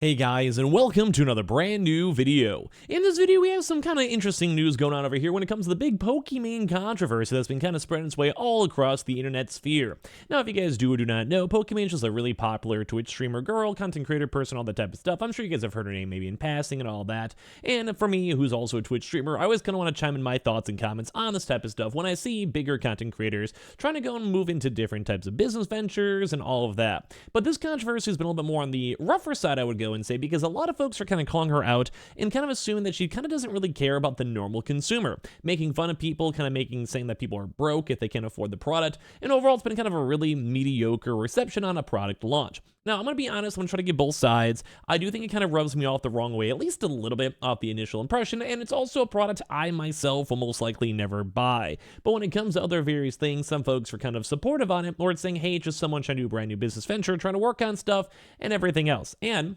Hey guys, and welcome to another brand new video. In this video, we have some kind of interesting news going on over here when it comes to the big Pokimane controversy that's been kind of spreading its way all across the internet sphere. Now, if you guys do or do not know, Pokimane is just a really popular Twitch streamer girl, content creator, person, all that type of stuff. I'm sure you guys have heard her name maybe in passing and all that. And for me, who's also a Twitch streamer, I always kind of want to chime in my thoughts and comments on this type of stuff when I see bigger content creators trying to go and move into different types of business ventures and all of that. But this controversy has been a little bit more on the rougher side, I would go and say, because a lot of folks are kind of calling her out and kind of assuming that she kind of doesn't really care about the normal consumer, making fun of people, kind of saying that people are broke if they can't afford the product, and overall it's been kind of a really mediocre reception on a product launch. Now, I'm going to be honest, I'm going to try to give both sides. I do think it kind of rubs me off the wrong way, at least a little bit off the initial impression, and it's also a product I myself will most likely never buy. But when it comes to other various things, some folks are kind of supportive on it, or it's saying, hey, it's just someone trying to do a brand new business venture, trying to work on stuff, and everything else. And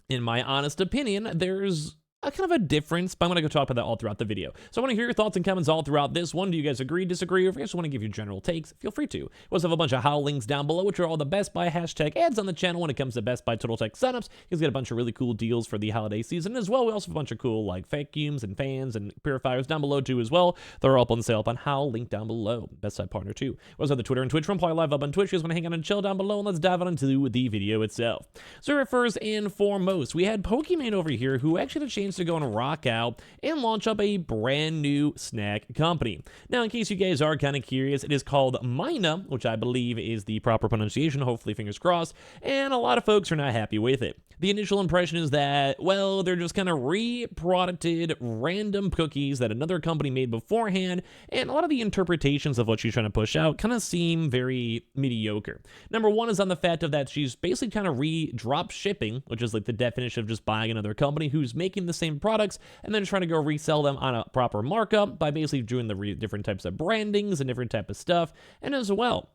in my honest opinion, there's a kind of a difference, but I'm going to go talk about that all throughout the video. So I want to hear your thoughts and comments all throughout this one. Do you guys agree, disagree, or if you guys want to give your general takes, feel free to. We also have a bunch of how links down below, which are all the Best Buy hashtag ads on the channel when it comes to Best Buy Total Tech setups. You guys get a bunch of really cool deals for the holiday season as well. We also have a bunch of cool like vacuums and fans and purifiers down below too as well. They're all up on sale up on how link down below. Best Side Partner too. We also have the Twitter and Twitch from Play Live up on Twitch. You guys want to hang out and chill down below, and let's dive on into the video itself. So first and foremost, we had Pokimane over here who actually had a chance to go and rock out and launch up a brand new snack company. Now, in case you guys are kind of curious, it is called Mina, which I believe is the proper pronunciation, hopefully fingers crossed, and a lot of folks are not happy with it. The initial impression is that, well, they're just kind of re-producted random cookies that another company made beforehand, and a lot of the interpretations of what she's trying to push out kind of seem very mediocre. Number one is on the fact of that she's basically kind of re-drop shipping, which is like the definition of just buying another company who's making the same products and then trying to go resell them on a proper markup by basically doing the different types of brandings and different type of stuff. And as well,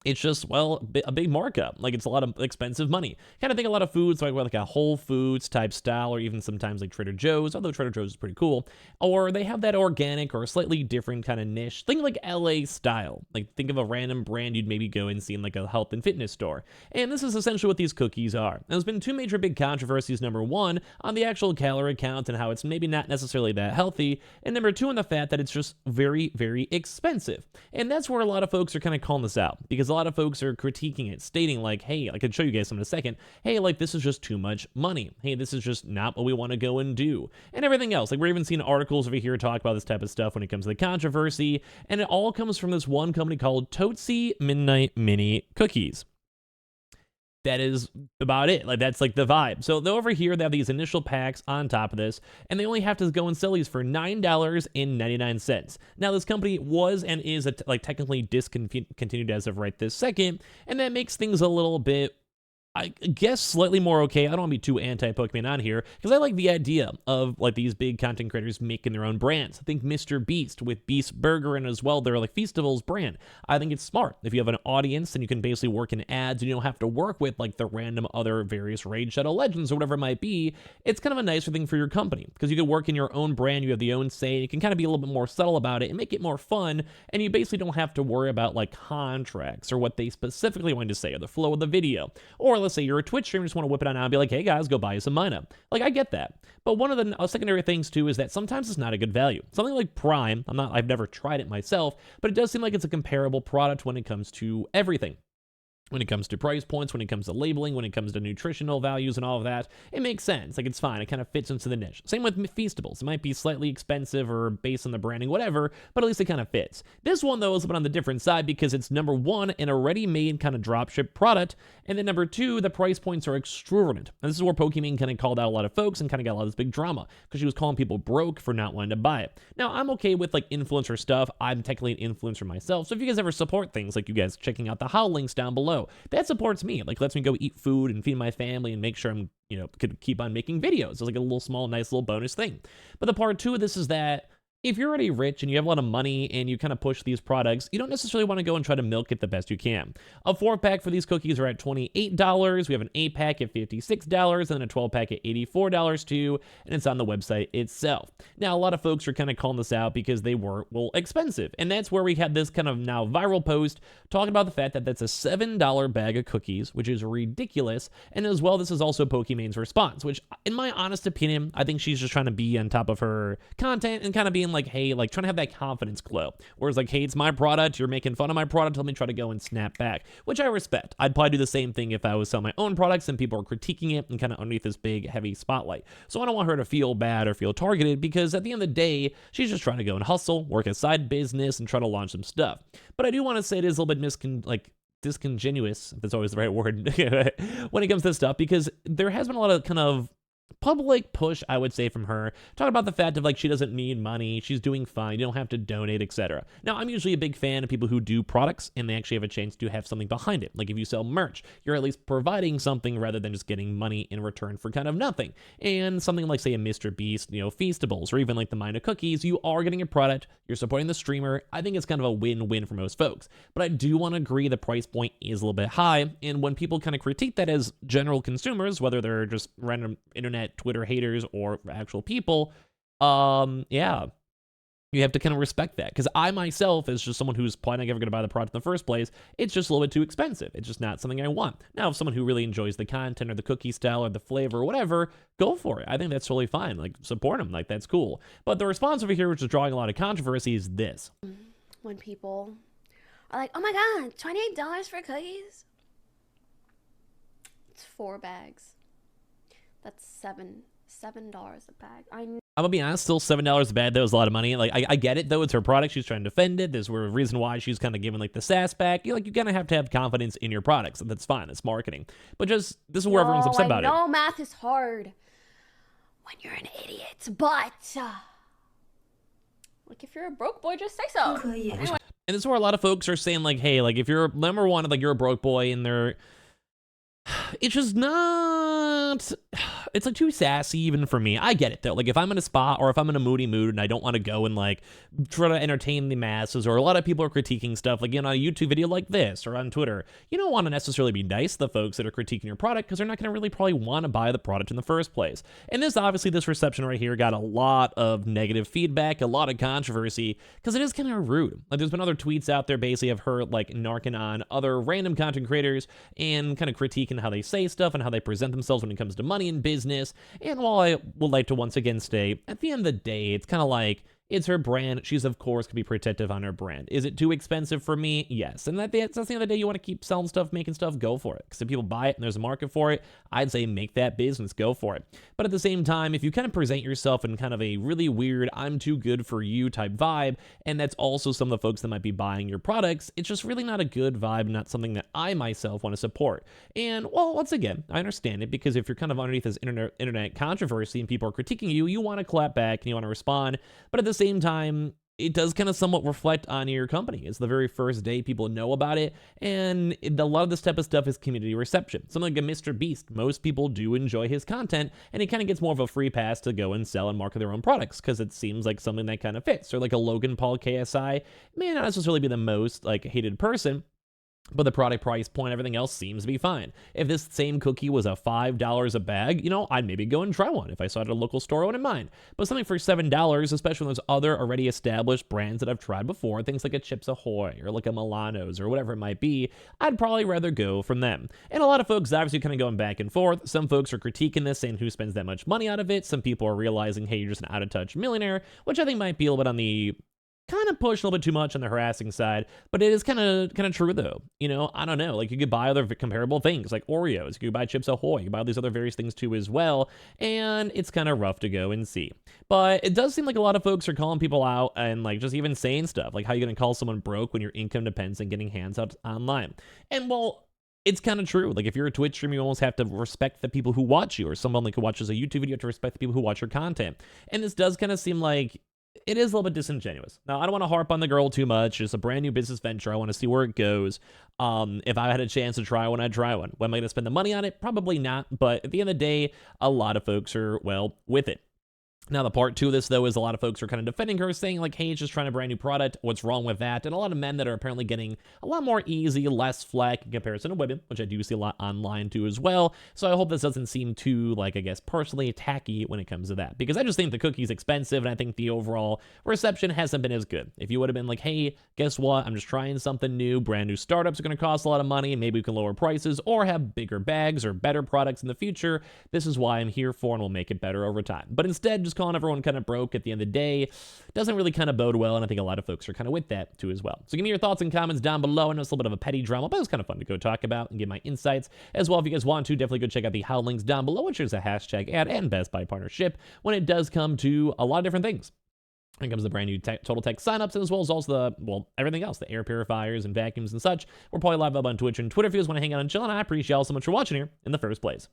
it's just, well, a big markup. Like, it's a lot of expensive money. Kind of think a lot of foods, like a Whole Foods type style, or even sometimes like Trader Joe's, although Trader Joe's is pretty cool. Or they have that organic or slightly different kind of niche. Think like LA style. Like, think of a random brand you'd maybe go and see in like a health and fitness store. And this is essentially what these cookies are. And there's been two major big controversies. Number one, on the actual calorie count and how it's maybe not necessarily that healthy. And number two, on the fact that it's just very, very expensive. And that's where a lot of folks are kind of calling this out, because a lot of folks are critiquing it, stating like, hey, I can show you guys some in a second, hey, like, this is just too much money, hey, this is just not what we want to go and do, and everything else. Like, we're even seeing articles over here talk about this type of stuff when it comes to the controversy, and it all comes from this one company called Tootsie Midnight Mini Cookies. That is about it. Like, that's like the vibe. So over here, they have these initial packs on top of this, and they only have to go and sell these for $9.99. Now, this company was and is like technically discontinued as of right this second, and that makes things a little bit, I guess, slightly more okay. I don't want to be too anti-Pokimane on here, because I like the idea of like these big content creators making their own brands. I think Mr. Beast with Beast Burger and as well their like Feastables brand. I think it's smart. If you have an audience, then you can basically work in ads and you don't have to work with like the random other various Raid Shadow Legends or whatever it might be. It's kind of a nicer thing for your company, because you can work in your own brand, you have the own say, you can kind of be a little bit more subtle about it and make it more fun, and you basically don't have to worry about like contracts or what they specifically want to say or the flow of the video. Or let's say you're a Twitch streamer, just want to whip it on out and be like, hey guys, go buy you some Mina. Like, I get that. But one of the secondary things too is that sometimes it's not a good value. Something like Prime, I've never tried it myself, but it does seem like it's a comparable product when it comes to everything. When it comes to price points, when it comes to labeling, when it comes to nutritional values and all of that, it makes sense. Like, it's fine. It kind of fits into the niche. Same with Feastables. It might be slightly expensive or based on the branding, whatever, but at least it kind of fits. This one, though, is a bit on the different side because it's, number one, an already made kind of dropship product, and then number two, the price points are extravagant. And this is where Pokimane kind of called out a lot of folks and kind of got a lot of this big drama because she was calling people broke for not wanting to buy it. Now, I'm okay with like influencer stuff. I'm technically an influencer myself, so if you guys ever support things like you guys checking out the how links down below, that supports me. Like, lets me go eat food and feed my family and make sure I'm, could keep on making videos. It's like a little small, nice little bonus thing. But the part two of this is that if you're already rich and you have a lot of money and you kind of push these products, you don't necessarily want to go and try to milk it the best you can. A 4-pack for these cookies are at $28. We have an 8-pack at $56 and then a 12-pack at $84 too, and it's on the website itself. Now, a lot of folks are kind of calling this out because they were, well, expensive, and that's where we had this kind of now viral post talking about the fact that that's a $7 bag of cookies, which is ridiculous, and as well, this is also Pokimane's response, which, in my honest opinion, I think she's just trying to be on top of her content and kind of being like, hey, like trying to have that confidence glow. Whereas like, hey, it's my product, you're making fun of my product, let me try to go and snap back, which I respect. I'd probably do the same thing if I was selling my own products and people are critiquing it and kind of underneath this big, heavy spotlight. So I don't want her to feel bad or feel targeted because at the end of the day, she's just trying to go and hustle, work a side business, and try to launch some stuff. But I do want to say it is a little bit disingenuous, if that's always the right word, when it comes to this stuff, because there has been a lot of kind of public push, I would say, from her, talking about the fact of like she doesn't need money, she's doing fine, you don't have to donate, etc. Now, I'm usually a big fan of people who do products and they actually have a chance to have something behind it. Like if you sell merch, you're at least providing something rather than just getting money in return for kind of nothing. And something like, say, a Mr. Beast, Feastables, or even like the Mina cookies, you are getting a product, you're supporting the streamer. I think it's kind of a win-win for most folks. But I do want to agree the price point is a little bit high, and when people kind of critique that as general consumers, whether they're just random internet Twitter haters or actual people, yeah, you have to kind of respect that, because I myself, as just someone who's probably not ever going to buy the product in the first place, it's just a little bit too expensive. It's just not something I want. Now, if someone who really enjoys the content or the cookie style or the flavor or whatever, go for it. I think that's totally fine. Like, support them. Like, that's cool. But the response over here, which is drawing a lot of controversy, is this. When people are like, oh my god, $28 for cookies? It's 4 bags. That's $7 a bag. I'm gonna be honest, still $7 a bag. That was a lot of money. Like, I get it though. It's her product. She's trying to defend it. There's a reason why she's kind of giving like the sass back. You kind of have to have confidence in your products. That's fine. That's marketing. But just this is where everyone's upset about it. I know math is hard when you're an idiot, but like if you're a broke boy, just say so. Anyway. And this is where a lot of folks are saying like, hey, like if you're number one, like you're a broke boy, and they're, it's just not, it's like too sassy even for me. I get it though. Like if I'm in a spot or if I'm in a moody mood and I don't want to go and like try to entertain the masses, or a lot of people are critiquing stuff like, on a YouTube video like this or on Twitter, you don't want to necessarily be nice to the folks that are critiquing your product, because they're not going to really probably want to buy the product in the first place. And this reception right here got a lot of negative feedback, a lot of controversy, because it is kind of rude. Like there's been other tweets out there basically of her like narking on other random content creators and kind of critiquing how they say stuff and how they present themselves when it comes to money and business. And while I would like to once again state, at the end of the day, it's kind of like, it's her brand. She's, of course, can be protective on her brand. Is it too expensive for me? Yes. And that's the end of the day, you want to keep selling stuff, making stuff, go for it. Because if people buy it and there's a market for it, I'd say make that business, go for it. But at the same time, if you kind of present yourself in kind of a really weird, I'm too good for you type vibe, and that's also some of the folks that might be buying your products, it's just really not a good vibe, not something that I myself want to support. And, well, once again, I understand it, because if you're kind of underneath this internet controversy and people are critiquing you, you want to clap back and you want to respond. But at the same time, it does kind of somewhat reflect on your company. It's the very first day people know about it, and a lot of this type of stuff is community reception. Something like a Mr. Beast, most people do enjoy his content, and he kind of gets more of a free pass to go and sell and market their own products, because it seems like something that kind of fits. Or like a Logan Paul KSI may not necessarily be the most like hated person, but the product price point, everything else seems to be fine. If this same cookie was a $5 a bag, I'd maybe go and try one. If I saw it at a local store, I wouldn't mind. But something for $7, especially when there's other already established brands that I've tried before, things like a Chips Ahoy or like a Milano's or whatever it might be, I'd probably rather go from them. And a lot of folks obviously kind of going back and forth. Some folks are critiquing this, saying who spends that much money out of it. Some people are realizing, hey, you're just an out-of-touch millionaire, which I think might be a little bit on the kind of push a little bit too much on the harassing side, but it is kind of true though. I don't know, like you could buy other comparable things like Oreos, you could buy Chips Ahoy, you could buy all these other various things too as well, and it's kind of rough to go and see. But it does seem like a lot of folks are calling people out and like just even saying stuff like, how you gonna call someone broke when your income depends on getting hands out online? And well, it's kind of true. Like if you're a Twitch streamer, you almost have to respect the people who watch you, or someone like who watches a YouTube video, you have to respect the people who watch your content. And this does kind of seem like it is a little bit disingenuous. Now, I don't want to harp on the girl too much. It's a brand new business venture. I want to see where it goes. If I had a chance to try one, I'd try one. When am I going to spend the money on it? Probably not. But at the end of the day, a lot of folks are, well, with it. Now, the part two of this, though, is a lot of folks are kind of defending her, saying, like, hey, it's just trying a brand new product. What's wrong with that? And a lot of men that are apparently getting a lot more easy, less flack in comparison to women, which I do see a lot online, too, as well. So I hope this doesn't seem too, like, I guess, personally tacky when it comes to that. Because I just think the cookie's expensive, and I think the overall reception hasn't been as good. If you would have been like, hey, guess what? I'm just trying something new. Brand new startups are going to cost a lot of money, and maybe we can lower prices or have bigger bags or better products in the future. This is why I'm here for, and we'll make it better over time. But instead, just calling everyone kind of broke at the end of the day doesn't really kind of bode well, and I think a lot of folks are kind of with that too as well. So give me your thoughts and comments down below. I know it's a little bit of a petty drama, but it was kind of fun to go talk about and get my insights as well. If you guys want to, definitely go check out the how links down below, which is a hashtag ad and Best Buy partnership when it does come to a lot of different things. When it comes to brand new Total Tech signups, as well as also the, well, everything else, the air purifiers and vacuums and such. We're probably live up on Twitch and Twitter if you guys want to hang out and chill, and I appreciate y'all so much for watching here in the first place.